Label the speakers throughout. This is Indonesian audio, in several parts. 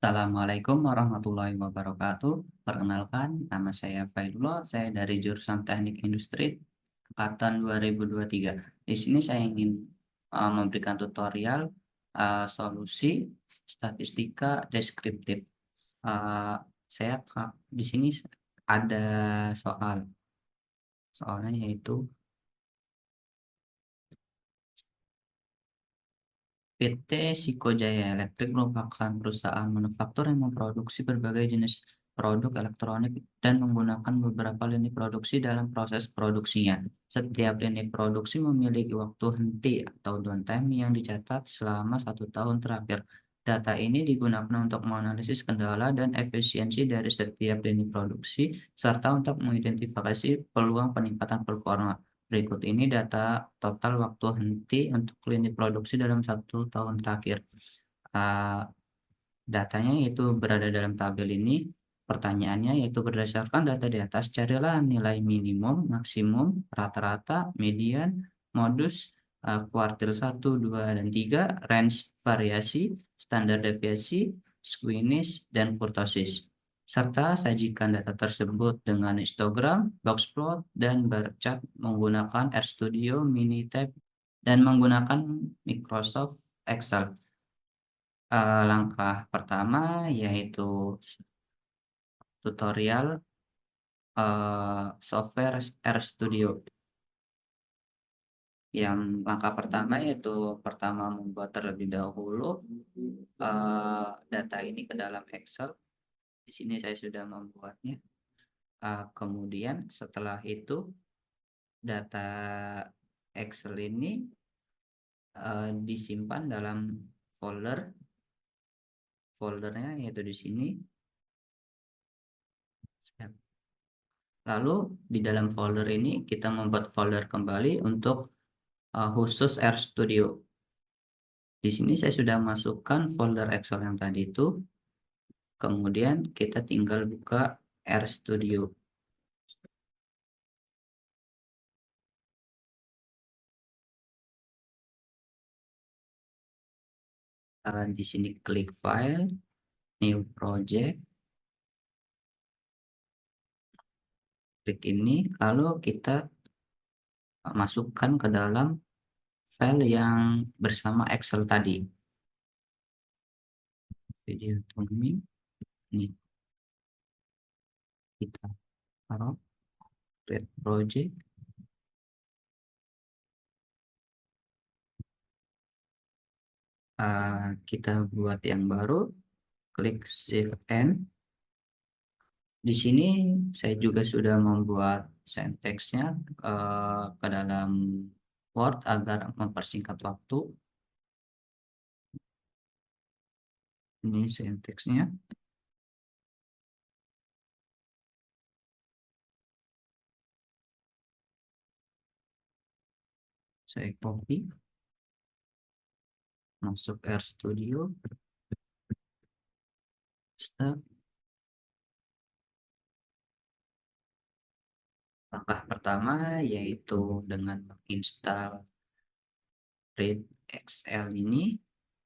Speaker 1: Assalamualaikum warahmatullahi wabarakatuh. Perkenalkan, nama saya Faidullah. Saya dari jurusan Teknik Industri angkatan 2023. Di sini saya ingin memberikan tutorial solusi statistika deskriptif. Uh, di sini ada soalnya yaitu PT Sikojaya Elektrik merupakan perusahaan manufaktur yang memproduksi berbagai jenis produk elektronik dan menggunakan beberapa lini produksi dalam proses produksinya. Setiap lini produksi memiliki waktu henti atau downtime yang dicatat selama 1 tahun terakhir. Data ini digunakan untuk menganalisis kendala dan efisiensi dari setiap lini produksi, serta untuk mengidentifikasi peluang peningkatan performa. Berikut ini data total waktu henti untuk lini produksi dalam 1 tahun terakhir. Uh, Datanya yaitu berada dalam tabel ini. Pertanyaannya yaitu berdasarkan data di atas, carilah nilai minimum, maksimum, rata-rata, median, modus, kuartil 1, 2, dan 3, range variasi, standar deviasi, squeamish, dan kurtosis. Serta sajikan data tersebut dengan histogram, box plot, dan bar chart menggunakan RStudio, Minitab, dan menggunakan Microsoft Excel. Langkah pertama yaitu tutorial software RStudio. Yang langkah pertama yaitu membuat terlebih dahulu data ini ke dalam Excel. Di sini saya sudah membuatnya. Kemudian setelah itu data Excel ini disimpan dalam foldernya yaitu di sini. Lalu di dalam folder ini kita membuat folder kembali untuk khusus RStudio. Di sini saya sudah masukkan folder Excel yang tadi itu. Kemudian kita tinggal buka RStudio. Di sini klik File, New Project. Klik ini, lalu kita masukkan ke dalam file yang bersama Excel tadi. Video tuning. Ini kita taruh create project. Kita buat yang baru, klik Save and. Di sini saya juga sudah membuat sintaksnya ke dalam Word agar mempersingkat waktu. Ini sintaksnya. Saya copy, masuk RStudio, start. Langkah pertama yaitu dengan menginstal Read Excel ini,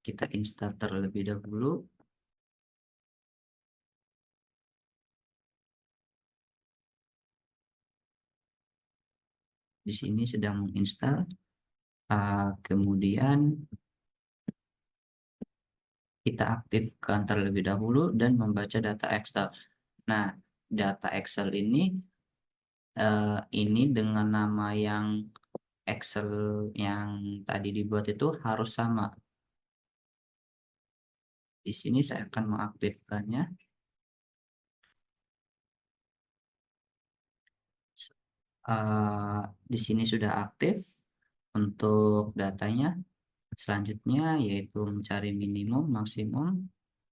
Speaker 1: kita install terlebih dahulu. Di sini sedang menginstal. Kemudian kita aktifkan terlebih dahulu dan membaca data Excel. Nah, data Excel ini dengan nama yang Excel yang tadi dibuat itu harus sama. Di sini saya akan mengaktifkannya. Di sini sudah aktif untuk datanya. Selanjutnya yaitu mencari minimum, maksimum,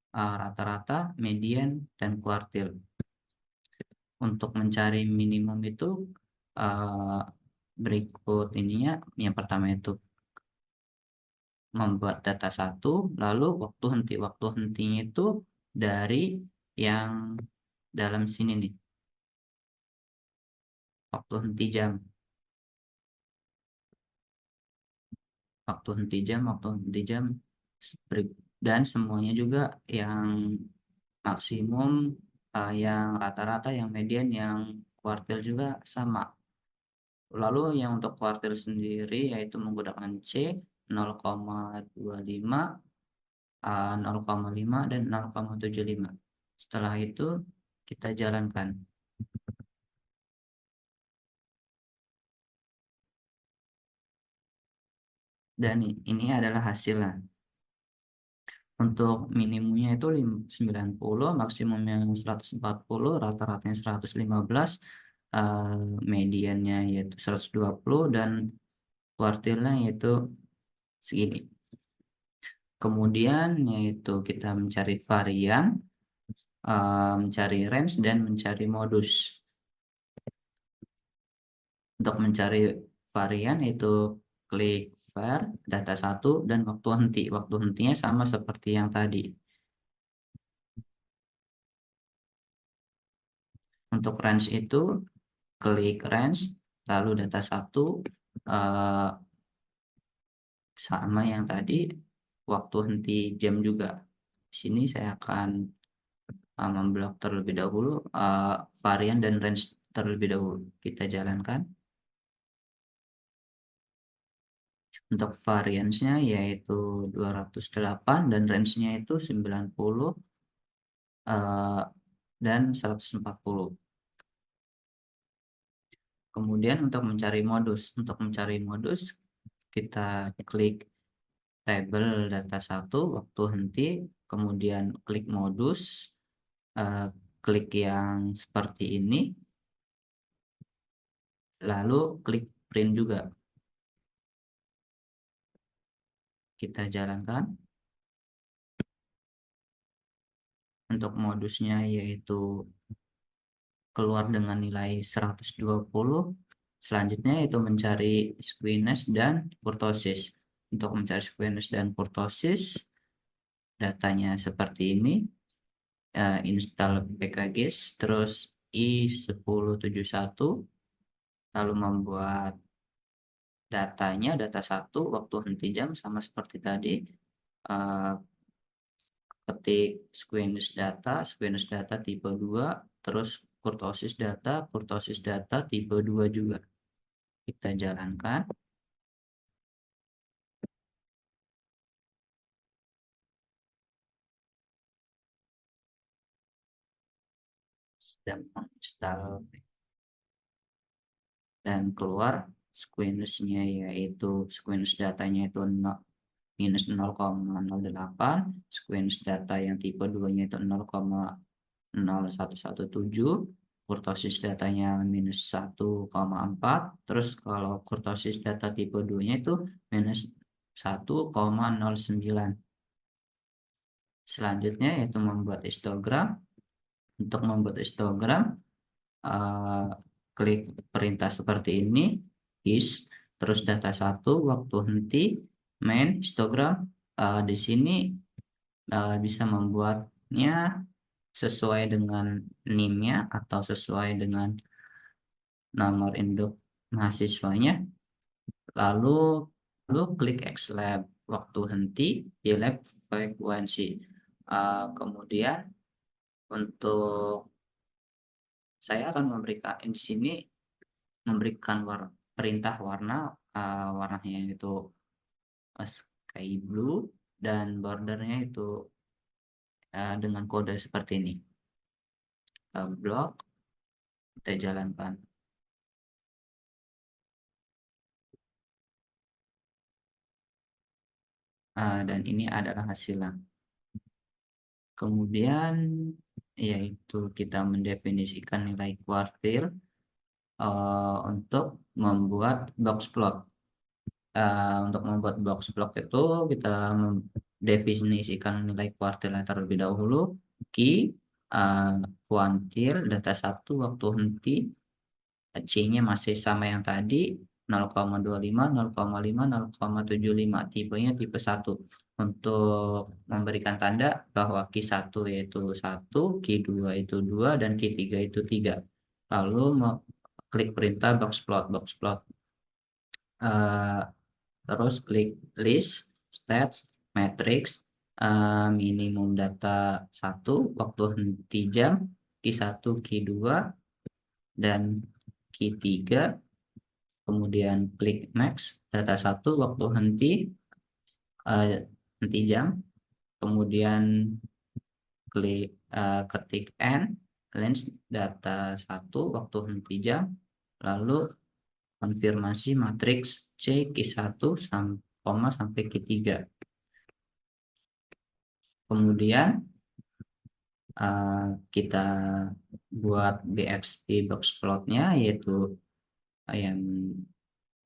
Speaker 1: rata-rata, median, dan kuartil. Untuk mencari minimum itu berikut ininya. Yang pertama itu membuat data satu, lalu waktu hentinya itu dari yang dalam sini nih, waktu henti jam, waktu henti jam. dan semuanya juga yang maksimum, yang rata-rata, yang median, yang kuartil juga sama. Lalu yang untuk kuartil sendiri yaitu menggunakan C 0,25, 0,5, dan 0,75. Setelah itu kita jalankan. Dan ini adalah hasilnya. Untuk minimumnya itu 90, maksimumnya 140, rata-ratanya 115, mediannya yaitu 120, dan kuartilnya yaitu segini. Kemudian yaitu kita mencari varian, mencari range, dan mencari modus. Untuk mencari varian itu klik var data 1 dan waktu henti. Waktu hentinya sama seperti yang tadi. Untuk range itu klik range, lalu data 1, eh, sama yang tadi, waktu henti jam juga. Di sini saya akan memblok terlebih dahulu varian dan range terlebih dahulu. Kita jalankan. Untuk variansnya yaitu 208 dan range-nya itu 90, dan 140. Kemudian untuk mencari modus kita klik tabel data 1 waktu henti, kemudian klik modus, klik yang seperti ini, lalu klik print juga. Kita jalankan. Untuk modusnya yaitu keluar dengan nilai 120. Selanjutnya itu mencari squeamish dan kurtosis. Untuk mencari squeamish dan kurtosis, datanya seperti ini. Install pkgis, terus i1071, lalu membuat datanya, data 1 waktu henti jam sama seperti tadi. Ketik squeamish data tipe 2, terus kurtosis data tipe 2 juga. Kita jalankan. Sedang menginstal dan keluar squeamish-nya, yaitu squeamish datanya itu minus 0,08, squeamish data yang tipe 2-nya itu 0,0117, kurtosis datanya minus 1,4, terus kalau kurtosis data tipe 2-nya itu minus 1,09. Selanjutnya yaitu membuat histogram. Untuk membuat histogram, klik perintah seperti ini, terus data 1 waktu henti, main histogram. Di sini bisa membuatnya sesuai dengan NIM-nya atau sesuai dengan nomor induk mahasiswanya. Lalu klik XLab waktu henti di lab frekuensi. Kemudian untuk saya akan memberikan di sini perintah warna, warnanya itu sky blue, dan bordernya itu dengan kode seperti ini. Blok, kita jalankan. Dan ini adalah hasilnya. Kemudian yaitu kita mendefinisikan nilai kuartil untuk membuat box plot. Untuk membuat box plot itu kita mendefinisikan nilai kuartilnya terlebih dahulu. Key, kuantil, data 1 waktu henti, C-nya masih sama yang tadi, 0,25, 0,5, 0,75. Tipenya tipe 1. Untuk memberikan tanda bahwa Q 1 yaitu 1, Q 2 itu 2, dan Q 3 itu 3. Lalu klik perintah box plot. Terus klik list, stats, matrix, minimum data 1, waktu henti jam, Q1, Q2, dan Q3, kemudian klik next, data 1, waktu henti jam, kemudian ketik N, range data 1, waktu henti jam, lalu konfirmasi matriks C Q1 sampai Q3. Kemudian kita buat BXT box plotnya, yaitu yang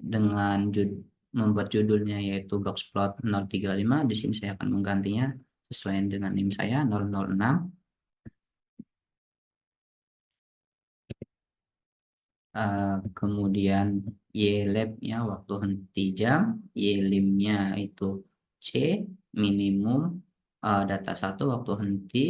Speaker 1: dengan membuat judulnya yaitu box plot 035. Di sini saya akan menggantinya sesuai dengan NIM saya 006. Kemudian YLab-nya waktu henti jam, YLIM-nya itu C, minimum data 1 waktu henti,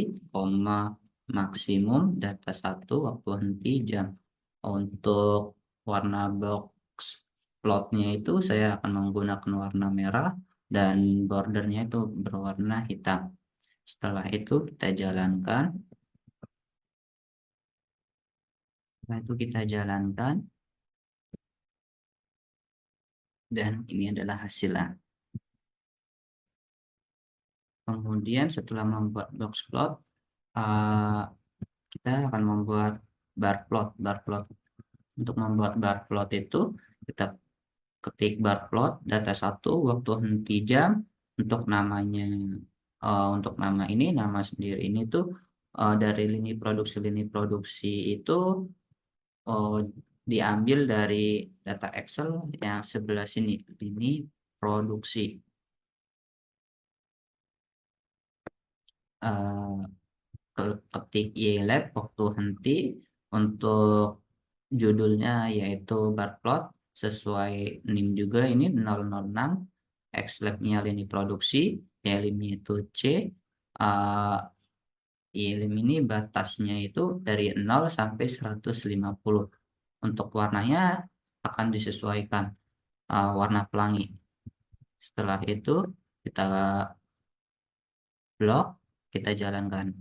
Speaker 1: maksimum data 1 waktu henti jam. Untuk warna box plotnya itu saya akan menggunakan warna merah dan bordernya itu berwarna hitam. Setelah itu kita jalankan. Dan ini adalah hasilnya. Kemudian setelah membuat box plot, kita akan membuat bar plot. Untuk membuat bar plot itu kita ketik bar plot data 1 waktu henti jam. Untuk namanya, untuk nama sendiri ini tuh dari lini produksi itu diambil dari data Excel yang sebelah sini, lini produksi. Ketik YLab waktu henti, untuk judulnya yaitu bar plot sesuai NIM juga, ini 006, Xlab-nya lini produksi, YLIM itu C, YLIM ini batasnya itu dari 0 sampai 150. Untuk warnanya akan disesuaikan warna pelangi. Setelah itu kita blok, kita jalankan,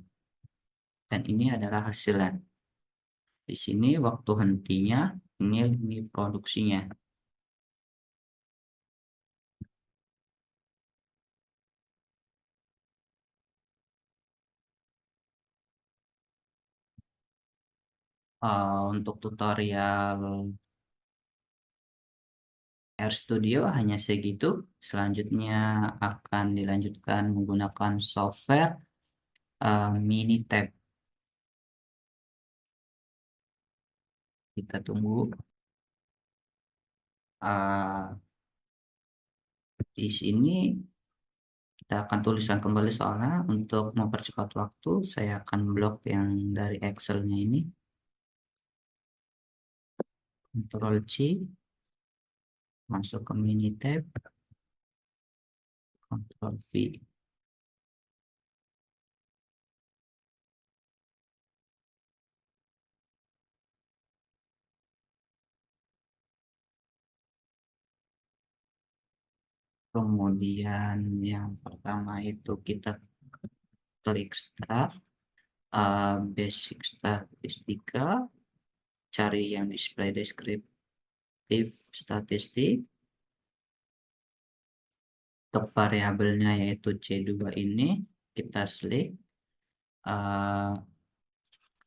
Speaker 1: dan ini adalah hasilnya. Di sini waktu hentinya, ini produksinya. Untuk tutorial RStudio hanya segitu. Selanjutnya akan dilanjutkan menggunakan software Minitab. Kita tunggu. Di sini kita akan tuliskan kembali soalnya. Untuk mempercepat waktu, saya akan blok yang dari Excel-nya ini. Ctrl C, masuk ke Minitab, Ctrl V. Kemudian yang pertama itu kita klik start, basic statistika, cari yang display deskriptif statistik. Untuk variabelnya yaitu C2 ini kita select,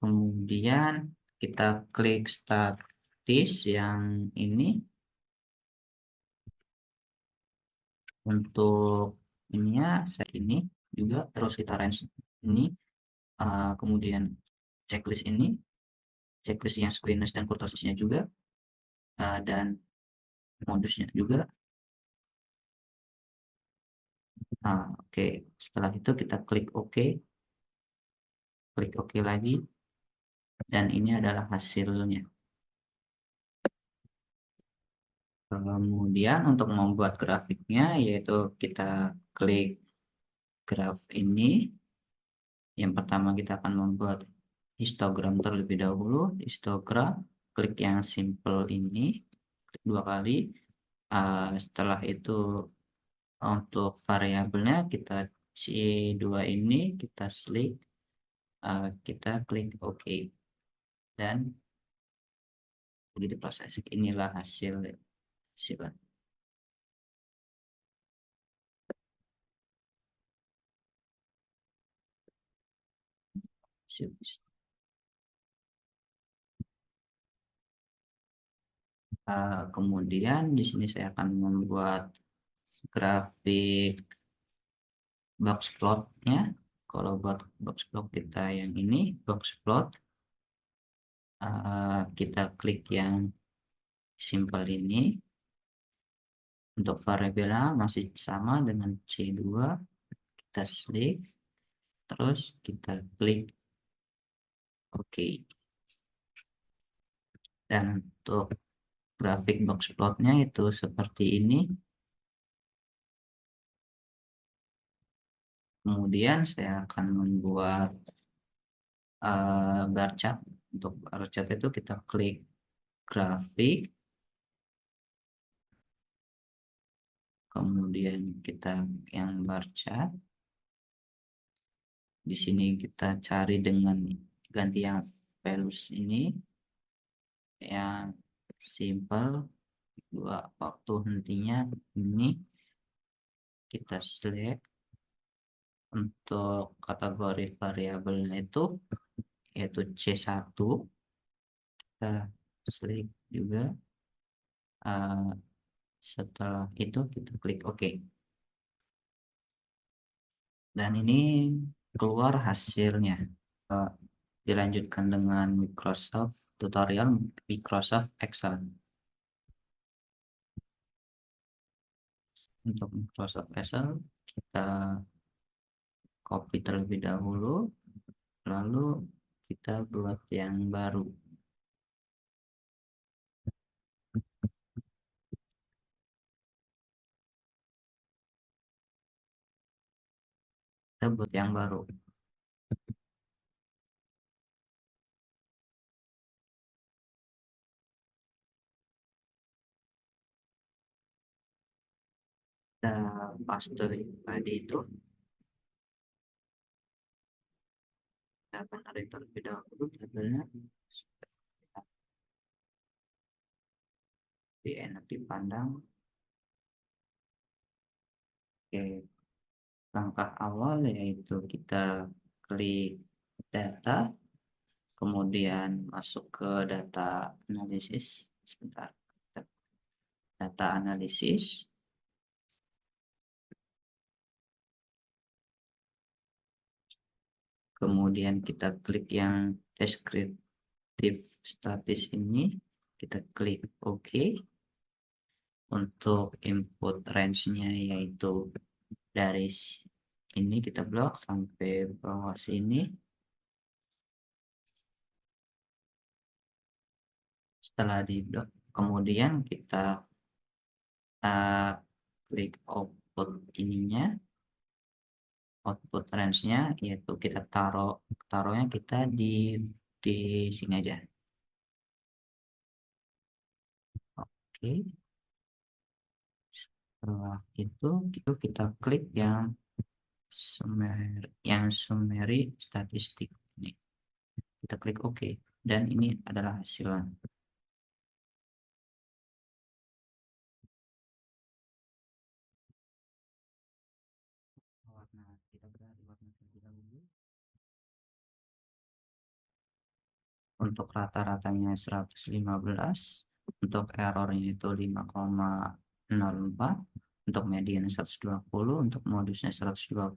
Speaker 1: kemudian kita klik statis yang ini. Untuk ininya saya ini juga terus kita range ini, kemudian checklist ini, checklistnya squeeness dan kurtosisnya juga, dan modusnya juga. Oke. Setelah itu kita klik OK, lagi, dan ini adalah hasilnya. Kemudian untuk membuat grafiknya, yaitu kita klik graf ini. Yang pertama kita akan membuat histogram terlebih dahulu. Histogram, klik yang simple ini, klik 2 kali. Setelah itu untuk variabelnya kita C2 ini kita kita klik OK, dan begitu proses. Inilah hasil hasil hasil. Kemudian di sini saya akan membuat grafik box plotnya. Kalau buat box plot kita yang ini box plot, kita klik yang simple ini. Untuk variabelnya masih sama dengan C2, kita select, terus kita klik OK. Dan untuk grafik box plotnya itu seperti ini. Kemudian saya akan membuat bar chart. Untuk bar chart itu kita klik grafik, kemudian kita yang bar chart. Di sini kita cari dengan ganti yang values ini, yang simple, waktu hentinya ini kita select. Untuk kategori variabelnya itu yaitu C1, kita select juga. Setelah itu kita klik OK, dan ini keluar hasilnya. Dilanjutkan dengan tutorial Microsoft Excel. Untuk Microsoft Excel kita copy terlebih dahulu, lalu kita buat yang baru. Kita buat yang baru. Kita paste tadi itu, kita akan tarik terlebih dahulu tabelnya enak dipandang. Oke, langkah awal yaitu kita klik data, kemudian masuk ke data analisis. Sebentar, data analisis, kemudian kita klik yang deskriptif statis ini, kita klik OK. Untuk input range-nya yaitu dari ini kita blok sampai bawah sini. Setelah di blok, kemudian kita klik output ininya, output range-nya yaitu kita taruhnya kita di sini aja. Oke, setelah itu kita klik yang summary statistik ini, kita klik OK, dan ini adalah hasilnya. Warna kita beralih warna terlebih dahulu. Untuk rata-ratanya 115, untuk errornya itu 5,04, untuk median 120, untuk modusnya 120,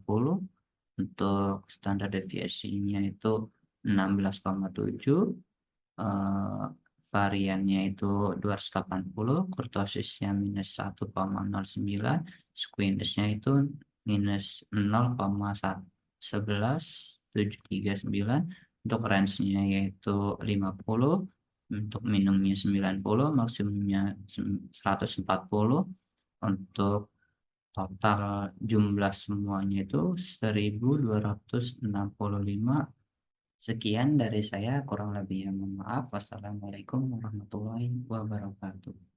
Speaker 1: untuk standar deviasinya itu 16,7, variannya itu 280, kurtosisnya minus 1,09, squeeze-nya itu minus 0,11,739, untuk range-nya yaitu 50, untuk minimumnya 90, maksimumnya 140, untuk total jumlah semuanya itu 1265. Sekian dari saya, kurang lebihnya mohon maaf. Wassalamualaikum warahmatullahi wabarakatuh.